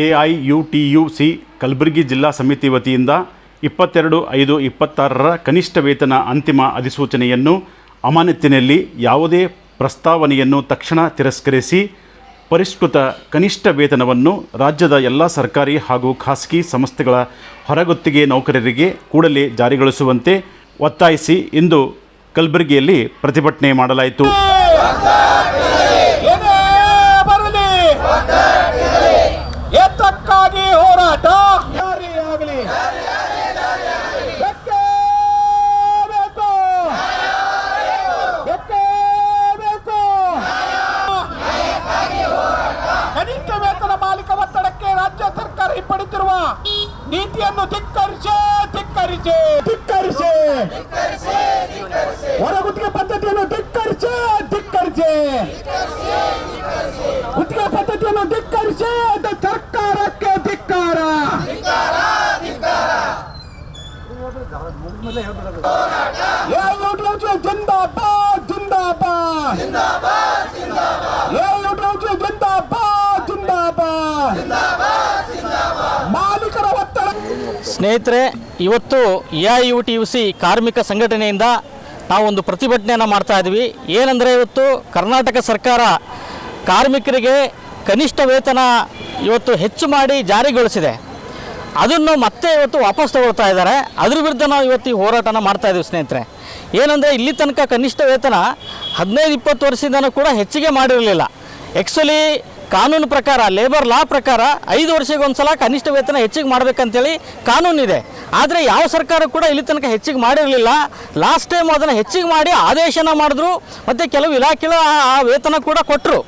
AIUTUC Kalaburagi ಜಿಲ್ಲಾ ಸಮಿತಿ ವತಿಯಿಂದ 22/5/26 ಕನಿಷ್ಠ ವೇತನ ಅಂತಿಮ ಅಧಿಸೂಚನೆಯನ್ನು ಅಮಾನತಿನಲ್ಲಿ ಯಾವುದೇ ಪ್ರಸ್ತಾವನೆಯನ್ನು ತಕ್ಷಣ ತಿರಸ್ಕರಿಸಿ ಪರಿಷ್ಕೃತ ಕನಿಷ್ಠ ವೇತನವನ್ನು ರಾಜ್ಯದ ಎಲ್ಲ ಸರ್ಕಾರಿ ಹಾಗೂ ಖಾಸಗಿ ಸಂಸ್ಥೆಗಳ ಹೊರಗುತ್ತಿಗೆ ನೌಕರರಿಗೆ ಕೂಡಲೇ ಜಾರಿಗೊಳಿಸುವಂತೆ ಒತ್ತಾಯಿಸಿ ಇಂದು ಕಲಬುರಗಿಯಲ್ಲಿ ಪ್ರತಿಭಟನೆ ಮಾಡಲಾಯಿತು. ಹೋರಾಟ ಕನಿಷ್ಠ ವೇತನ ಮಾಲೀಕ ಒತ್ತಡಕ್ಕೆ ರಾಜ್ಯ ಸರ್ಕಾರ ಹಿಂಪಡೆದಿರುವ ನೀತಿಯನ್ನು ಧಿಕ್ಕರಿಸಿ ಹೊರಗುತ್ತಿಗೆ ಪದ್ಧತಿಯನ್ನು ಧಿಕ್ಕರಿಸಿ ಗುತ್ತಿಗೆ ಪದ್ಧತಿಯನ್ನು ಧಿಕ್ಕರಿಸಿ ಸರ್ಕಾರಕ್ಕೆ ಧಿಕ್ಕಾರ. ಜಿಂದಾಬಾದ್ ಜಿಂದಾಬಾದ್ ಮಾಲೀಕರ ಒತ್ತಡ. ಸ್ನೇಹಿತರೆ, ಇವತ್ತು AIUTUC ಕಾರ್ಮಿಕ ಸಂಘಟನೆಯಿಂದ ನಾವೊಂದು ಪ್ರತಿಭಟನೆಯನ್ನು ಮಾಡ್ತಾ ಇದ್ವಿ. ಏನಂದರೆ, ಇವತ್ತು ಕರ್ನಾಟಕ ಸರ್ಕಾರ ಕಾರ್ಮಿಕರಿಗೆ ಕನಿಷ್ಠ ವೇತನ ಇವತ್ತು ಹೆಚ್ಚು ಮಾಡಿ ಜಾರಿಗೊಳಿಸಿದೆ. ಅದನ್ನು ಮತ್ತೆ ಇವತ್ತು ವಾಪಸ್ ತಗೊಳ್ತಾ ಇದ್ದಾರೆ. ಅದ್ರ ವಿರುದ್ಧ ನಾವು ಇವತ್ತು ಈ ಹೋರಾಟನ ಮಾಡ್ತಾ ಇದ್ದೀವಿ ಸ್ನೇಹಿತರೆ. ಏನಂದರೆ, ಇಲ್ಲಿ ತನಕ ಕನಿಷ್ಠ ವೇತನ 15-20 ವರ್ಷದಿಂದನೂ ಕೂಡ ಹೆಚ್ಚಿಗೆ ಮಾಡಿರಲಿಲ್ಲ. ಆ್ಯಕ್ಚುಲಿ ಕಾನೂನು ಪ್ರಕಾರ, ಲೇಬರ್ ಲಾ ಪ್ರಕಾರ 5 ವರ್ಷಕ್ಕೊಂದು ಸಲ ಕನಿಷ್ಠ ವೇತನ ಹೆಚ್ಚಿಗೆ ಮಾಡಬೇಕಂತೇಳಿ ಕಾನೂನಿದೆ. ಆದರೆ ಯಾವ ಸರ್ಕಾರ ಕೂಡ ಇಲ್ಲಿ ತನಕ ಹೆಚ್ಚಿಗೆ ಮಾಡಿರಲಿಲ್ಲ. ಲಾಸ್ಟ್ ಟೈಮ್ ಅದನ್ನು ಹೆಚ್ಚಿಗೆ ಮಾಡಿ ಆದೇಶನ ಮಾಡಿದ್ರು, ಮತ್ತು ಕೆಲವು ಇಲಾಖೆಗಳು ಆ ವೇತನ ಕೂಡ ಕೊಟ್ಟರು.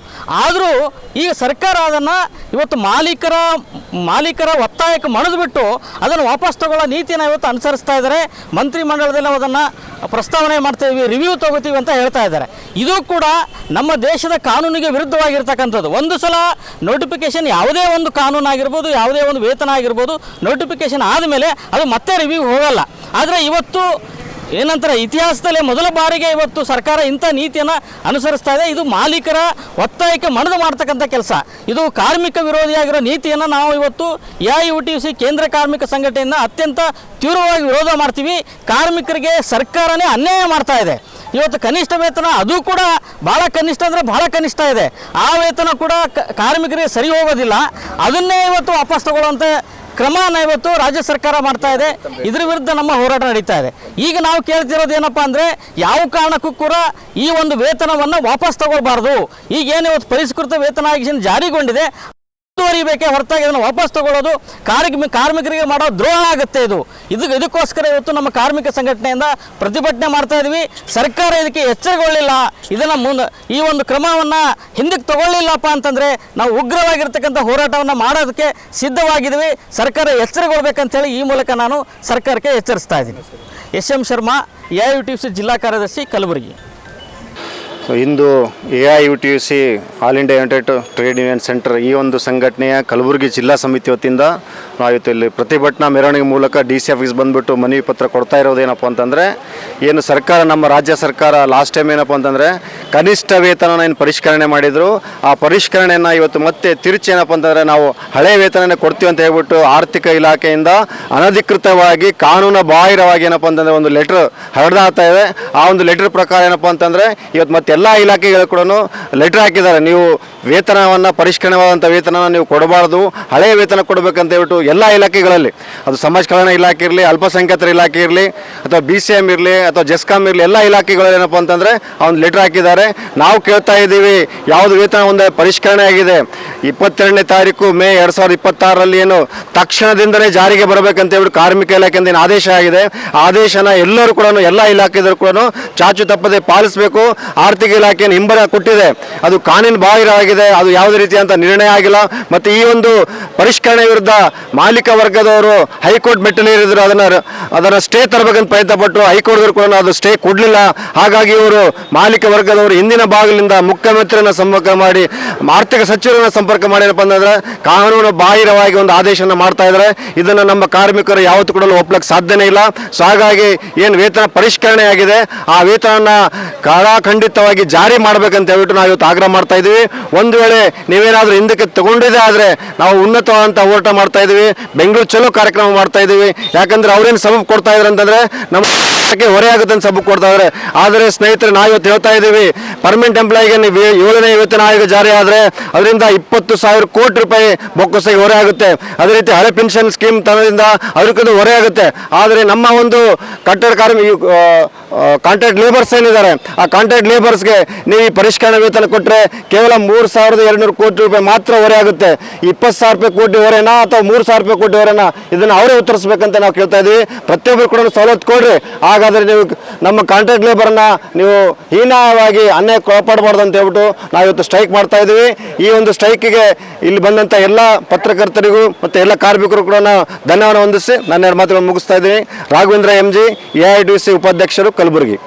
ಆದರೂ ಈಗ ಸರ್ಕಾರ ಅದನ್ನು ಇವತ್ತು ಮಾಲೀಕರ ಒತ್ತಾಯಕ್ಕೆ ಮಣಿದ್ಬಿಟ್ಟು ಅದನ್ನು ವಾಪಸ್ ತಗೊಳ್ಳೋ ನೀತಿಯನ್ನು ಇವತ್ತು ಅನುಸರಿಸ್ತಾ ಇದ್ದಾರೆ. ಮಂತ್ರಿಮಂಡಲದಲ್ಲಿ ಅದನ್ನು ಪ್ರಸ್ತಾವನೆ ಮಾಡ್ತೀವಿ, ರಿವ್ಯೂ ತಗೋತೀವಿ ಅಂತ ಹೇಳ್ತಾ ಇದ್ದಾರೆ. ಇದು ಕೂಡ ನಮ್ಮ ದೇಶದ ಕಾನೂನಿಗೆ ವಿರುದ್ಧವಾಗಿರ್ತಕ್ಕಂಥದ್ದು. ಒಂದು ಸಲ ನೋಟಿಫಿಕೇಶನ್, ಯಾವುದೇ ಒಂದು ಕಾನೂನು ಆಗಿರ್ಬೋದು, ಯಾವುದೇ ಒಂದು ವೇತನ ಆಗಿರ್ಬೋದು, ನೋಟಿಫಿಕೇಶನ್ ಆದಮೇಲೆ ಅದು ಮತ್ತೆ ರಿವ್ಯೂ ಹೋಗಲ್ಲ. ಆದರೆ ಇವತ್ತು ಏನಂತಾರೆ, ಇತಿಹಾಸದಲ್ಲೇ ಮೊದಲ ಬಾರಿಗೆ ಇವತ್ತು ಸರ್ಕಾರ ಇಂಥ ನೀತಿಯನ್ನು ಅನುಸರಿಸ್ತಾ ಇದೆ. ಇದು ಮಾಲೀಕರ ಒತ್ತಾಯಕ್ಕೆ ಮಣಿದು ಮಾಡ್ತಕ್ಕಂಥ ಕೆಲಸ. ಇದು ಕಾರ್ಮಿಕ ವಿರೋಧಿಯಾಗಿರೋ ನೀತಿಯನ್ನು ನಾವು ಇವತ್ತು AIUTUC ಕೇಂದ್ರ ಕಾರ್ಮಿಕ ಸಂಘಟನೆಯಿಂದ ಅತ್ಯಂತ ತೀವ್ರವಾಗಿ ವಿರೋಧ ಮಾಡ್ತೀವಿ. ಕಾರ್ಮಿಕರಿಗೆ ಸರ್ಕಾರನೇ ಅನ್ಯಾಯ ಮಾಡ್ತಾ ಇದೆ. ಇವತ್ತು ಕನಿಷ್ಠ ವೇತನ ಅದು ಕೂಡ ಭಾಳ ಕನಿಷ್ಠ ಅಂದರೆ ಭಾಳ ಕನಿಷ್ಠ ಇದೆ. ಆ ವೇತನ ಕೂಡ ಕಾರ್ಮಿಕರಿಗೆ ಸರಿ ಹೋಗೋದಿಲ್ಲ. ಅದನ್ನೇ ಇವತ್ತು ವಾಪಸ್ ತಗೊಳ್ಳುವಂಥ ಕ್ರಮನ ಇವತ್ತು ರಾಜ್ಯ ಸರ್ಕಾರ ಮಾಡ್ತಾ ಇದೆ. ಇದ್ರ ವಿರುದ್ಧ ನಮ್ಮ ಹೋರಾಟ ನಡೀತಾ ಇದೆ. ಈಗ ನಾವು ಕೇಳ್ತಿರೋದು ಏನಪ್ಪ ಅಂದರೆ, ಯಾವ ಕಾರಣಕ್ಕೂ ಕೂಡ ಈ ಒಂದು ವೇತನವನ್ನು ವಾಪಸ್ ತಗೊಳ್ಬಾರ್ದು. ಈಗೇನು ಇವತ್ತು ಪರಿಷ್ಕೃತ ವೇತನ ಜಾರಿಗೊಂಡಿದೆ, ಮುಂದುವರಿಬೇಕೇ ಹೊರತಾಗಿ ಅದನ್ನು ವಾಪಸ್ ತಗೊಳ್ಳೋದು ಕಾರ್ಮಿಕರಿಗೆ ಮಾಡೋ ದ್ರೋಹ ಆಗುತ್ತೆ. ಇದಕ್ಕೋಸ್ಕರ ಇವತ್ತು ನಮ್ಮ ಕಾರ್ಮಿಕ ಸಂಘಟನೆಯಿಂದ ಪ್ರತಿಭಟನೆ ಮಾಡ್ತಾ ಇದ್ವಿ. ಸರ್ಕಾರ ಇದಕ್ಕೆ ಎಚ್ಚರಗೊಳ್ಳಿಲ್ಲ, ಈ ಒಂದು ಕ್ರಮವನ್ನು ಹಿಂದಕ್ಕೆ ತಗೊಳ್ಳಿಲ್ಲಪ್ಪ ಅಂತಂದರೆ ನಾವು ಉಗ್ರವಾಗಿರ್ತಕ್ಕಂಥ ಹೋರಾಟವನ್ನು ಮಾಡೋದಕ್ಕೆ ಸಿದ್ಧವಾಗಿದ್ದೀವಿ. ಸರ್ಕಾರ ಎಚ್ಚರಗೊಳ್ಬೇಕಂತೇಳಿ ಈ ಮೂಲಕ ನಾನು ಸರ್ಕಾರಕ್ಕೆ ಎಚ್ಚರಿಸ್ತಾ ಇದ್ದೀನಿ. SM ಶರ್ಮಾ, AIUTUC ಜಿಲ್ಲಾ ಕಾರ್ಯದರ್ಶಿ, ಕಲಬುರಗಿ. ಇಂದು AIUTUC all India United trade union centre ಈ ಒಂದು ಸಂಘಟನೆಯ ಕಲಬುರಗಿ ಜಿಲ್ಲಾ ಸಮಿತಿ ವತಿಯಿಂದ ನಾವಿತ್ತು ಇಲ್ಲಿ ಪ್ರತಿಭಟನಾ ಮೆರವಣಿಗೆ ಮೂಲಕ DC ಆಫೀಸ್ ಬಂದುಬಿಟ್ಟು ಮನವಿ ಪತ್ರ ಕೊಡ್ತಾ ಇರೋದೇನಪ್ಪ ಅಂತಂದರೆ, ಏನು ಸರ್ಕಾರ, ನಮ್ಮ ರಾಜ್ಯ ಸರ್ಕಾರ ಲಾಸ್ಟ್ ಟೈಮ್ ಏನಪ್ಪ ಅಂತಂದರೆ ಕನಿಷ್ಠ ವೇತನನ ಏನು ಪರಿಷ್ಕರಣೆ ಮಾಡಿದರು, ಆ ಪರಿಷ್ಕರಣೆಯನ್ನು ಇವತ್ತು ಮತ್ತೆ ತಿರುಚಿ ಏನಪ್ಪ ಅಂತಂದರೆ ನಾವು ಹಳೆ ವೇತನನೇ ಕೊಡ್ತೀವಿ ಅಂತ ಹೇಳ್ಬಿಟ್ಟು ಆರ್ಥಿಕ ಇಲಾಖೆಯಿಂದ ಅನಧಿಕೃತವಾಗಿ ಕಾನೂನು ಬಾಹಿರವಾಗಿ ಏನಪ್ಪ ಅಂತಂದರೆ ಒಂದು ಲೆಟ್ರ್ ಹರಿದಾಗ್ತಾ ಇದೆ. ಆ ಒಂದು ಲೆಟ್ರ್ ಪ್ರಕಾರ ಏನಪ್ಪ ಅಂತಂದರೆ ಇವತ್ತು ಮತ್ತೆ ಎಲ್ಲ ಇಲಾಖೆಗಳು ಕೂಡ ಲೆಟ್ರ್ ಹಾಕಿದ್ದಾರೆ, ನೀವು ವೇತನವನ್ನು ಪರಿಷ್ಕರಣವಾದಂಥ ವೇತನವನ್ನು ನೀವು ಕೊಡಬಾರ್ದು, ಹಳೆಯ ವೇತನ ಕೊಡಬೇಕಂತ ಹೇಳ್ಬಿಟ್ಟು ಎಲ್ಲ ಇಲಾಖೆಗಳಲ್ಲಿ, ಅದು ಸಮಾಜ ಕಲ್ಯಾಣ ಇಲಾಖೆ ಇರಲಿ, ಅಲ್ಪಸಂಖ್ಯಾತರ ಇಲಾಖೆ ಇರಲಿ, ಅಥವಾ BCM ಇರಲಿ, ಅಥವಾ ಜೆಸ್ಕಾಮ್ ಇರಲಿ, ಎಲ್ಲ ಇಲಾಖೆಗಳಲ್ಲಿ ಏನಪ್ಪ ಅಂತಂದರೆ ಆ ಒಂದು ಲೆಟ್ರ್ ಹಾಕಿದ್ದಾರೆ. ನಾವು ಕೇಳ್ತಾ ಇದ್ದೀವಿ, ಯಾವುದು ವೇತನ ಒಂದು ಪರಿಷ್ಕರಣೆ ಆಗಿದೆ 22ನೇ ತಾರೀಕು ಮೇ 2026ರಲ್ಲಿ ಏನು ತಕ್ಷಣದಿಂದಲೇ ಜಾರಿಗೆ ಬರಬೇಕಂತ ಹೇಳ್ಬಿಟ್ಟು ಕಾರ್ಮಿಕ ಇಲಾಖೆಯಿಂದ ಏನು ಆದೇಶ ಆಗಿದೆ, ಆದೇಶನ ಎಲ್ಲರೂ ಕೂಡ ಎಲ್ಲ ಇಲಾಖೆದರು ಕೂಡ ಚಾಚು ತಪ್ಪದೆ ಪಾಲಿಸಬೇಕು. ಆರ್ಥಿಕ ಇಲಾಖೆಯನ್ನು ಹಿಂಬರ ಕೊಟ್ಟಿದೆ, ಅದು ಕಾನೂನು ಬಾಹಿರವಾಗಿದೆ, ಅದು ಯಾವುದೇ ರೀತಿಯಂಥ ನಿರ್ಣಯ ಆಗಿಲ್ಲ. ಮತ್ತು ಈ ಒಂದು ಪರಿಷ್ಕರಣೆ ವಿರುದ್ಧ ಮಾಲೀಕ ವರ್ಗದವರು ಹೈಕೋರ್ಟ್ ಮೆಟ್ಟಿಲೇರಿದ್ರು, ಅದನ್ನು ಸ್ಟೇ ತರಬೇಕಂತ ಪ್ರಯತ್ನಪಟ್ಟು ಹೈಕೋರ್ಟ್ದವರು ಕೂಡ ಅದು ಸ್ಟೇ ಕೊಡಲಿಲ್ಲ. ಹಾಗಾಗಿ ಇವರು ಮಾಲೀಕ ವರ್ಗದವರು ಹಿಂದಿನ ಭಾಗದಿಂದ ಮುಖ್ಯಮಂತ್ರಿಯನ್ನು ಸಂಪರ್ಕ ಮಾಡಿ, ಆರ್ಥಿಕ ಸಚಿವರನ್ನು ಸಂಪರ್ಕ ಮಾಡಿ ಏನಪ್ಪ ಅಂತಂದರೆ ಕಾನೂನು ಬಾಹಿರವಾಗಿ ಒಂದು ಆದೇಶನ ಮಾಡ್ತಾ ಇದ್ದಾರೆ. ಇದನ್ನು ನಮ್ಮ ಕಾರ್ಮಿಕರು ಯಾವತ್ತೂ ಕೂಡ ಒಪ್ಪಲಿಕ್ಕೆ ಸಾಧ್ಯನೇ ಇಲ್ಲ. ಸೊ ಹಾಗಾಗಿ ಏನು ವೇತನ ಪರಿಷ್ಕರಣೆ ಆಗಿದೆ, ಆ ವೇತನ ಖಂಡಿತವಾಗಿ ಜಾರಿ ಮಾಡಬೇಕಂತ ಹೇಳ್ಬಿಟ್ಟು ನಾವು ಇವತ್ತು ಆಗ್ರಹ ಮಾಡ್ತಾ ಇದ್ದೀವಿ. ಒಂದು ವೇಳೆ ನೀವೇನಾದರೂ ಹಿಂದಕ್ಕೆ ತಗೊಂಡಿದೆ ಆದರೆ ನಾವು ಉನ್ನತ ಶಾಂತಿಯುತವಾದಂಥ ಹೋರಾಟ ಮಾಡ್ತಾ ಇದ್ದೀವಿ. ಬೆಂಗಳೂರು ಚಲೋ ಕಾರ್ಯಕ್ರಮ ಮಾಡ್ತಾ ಇದ್ದೀವಿ. ಯಾಕಂದ್ರೆ ಅವ್ರೇನು ಸಬಬ್ ಕೊಡ್ತಾ ಇದ್ದಾರೆ ಅಂತಂದ್ರೆ ನಮ್ಮ ಹೊರೆ ಆಗುತ್ತೆ ಅಂತ ಸಬಬ್ ಕೊಡ್ತಾ ಇದ್ದಾರೆ. ಆದರೆ ಸ್ನೇಹಿತರೆ, ನಾವು ಇವತ್ತು ಹೇಳ್ತಾ ಇದ್ದೀವಿ, ಪರ್ಮನೆಂಟ್ ಎಂಪ್ಲಾಯಿಗೆ ನೀವು 7ನೇ ವೇತನ ಆಯೋಗ ಜಾರಿ ಆದರೆ ಅದರಿಂದ 20,000 ಕೋಟಿ ರೂಪಾಯಿ ಬೊಕ್ಕಸಗೆ ಹೊರೆ ಆಗುತ್ತೆ. ಅದೇ ರೀತಿ ಹಳೆ ಪೆನ್ಷನ್ ಸ್ಕೀಮ್ ತರದಿಂದ ಅದಕ್ಕೂ ಹೊರೆ ಆಗುತ್ತೆ. ಆದರೆ ನಮ್ಮ ಒಂದು ಕಟ್ಟಡ ಕಾಂಟ್ರಾಕ್ಟ್ ಲೇಬರ್ಸ್ ಏನಿದ್ದಾರೆ, ಆ ಕಾಂಟ್ರಾಕ್ಟ್ ಲೇಬರ್ಸ್ಗೆ ನೀವು ಈ ಪರಿಷ್ಕರಣೆ ವೇತನ ಕೊಟ್ಟರೆ ಕೇವಲ 3,200 ಕೋಟಿ ರೂಪಾಯಿ ಮಾತ್ರ ಹೊರೆ ಆಗುತ್ತೆ. 20,000 ರೂಪಾಯಿ ಕೋಟಿ ಹೊರೆನಾ ಅಥವಾ 3,000 ರೂಪಾಯಿ ಕೋಟಿ ಹೊರೆನಾ, ಇದನ್ನು ಅವರೇ ಉತ್ತರಿಸಬೇಕಂತ ನಾವು ಕೇಳ್ತಾ ಇದ್ದೀವಿ. ಪ್ರತಿಯೊಬ್ಬರು ಕೂಡ ಸವಲತ್ತು ಕೊಡ್ರಿ. ಹಾಗಾದರೆ ನೀವು ನಮ್ಮ ಕಾಂಟ್ರಾಕ್ಟ್ ಲೇಬರ್ನ ನೀವು ಹೀನವಾಗಿ ಅನ್ಯಾಯಕ್ಕೆ ಒಳಪಡಬಾರ್ದು ಅಂತ ಹೇಳ್ಬಿಟ್ಟು ನಾವು ಇವತ್ತು ಸ್ಟ್ರೈಕ್ ಮಾಡ್ತಾ ಇದ್ದೀವಿ. ಈ ಒಂದು ಸ್ಟ್ರೈಕಿಗೆ ಇಲ್ಲಿ ಬಂದಂಥ ಎಲ್ಲ ಪತ್ರಕರ್ತರಿಗೂ ಮತ್ತು ಎಲ್ಲ ಕಾರ್ಮಿಕರು ಕೂಡ ಧನ್ಯವಾದ ಹೊಂದಿಸಿ ನನ್ನ ಮಾತುಗಳನ್ನು ಮುಗಿಸ್ತಾ ಇದ್ದೀನಿ. ರಾಘವೇಂದ್ರ MG, AITUC ಉಪಾಧ್ಯಕ್ಷರು, ಕಲಬುರಗಿ.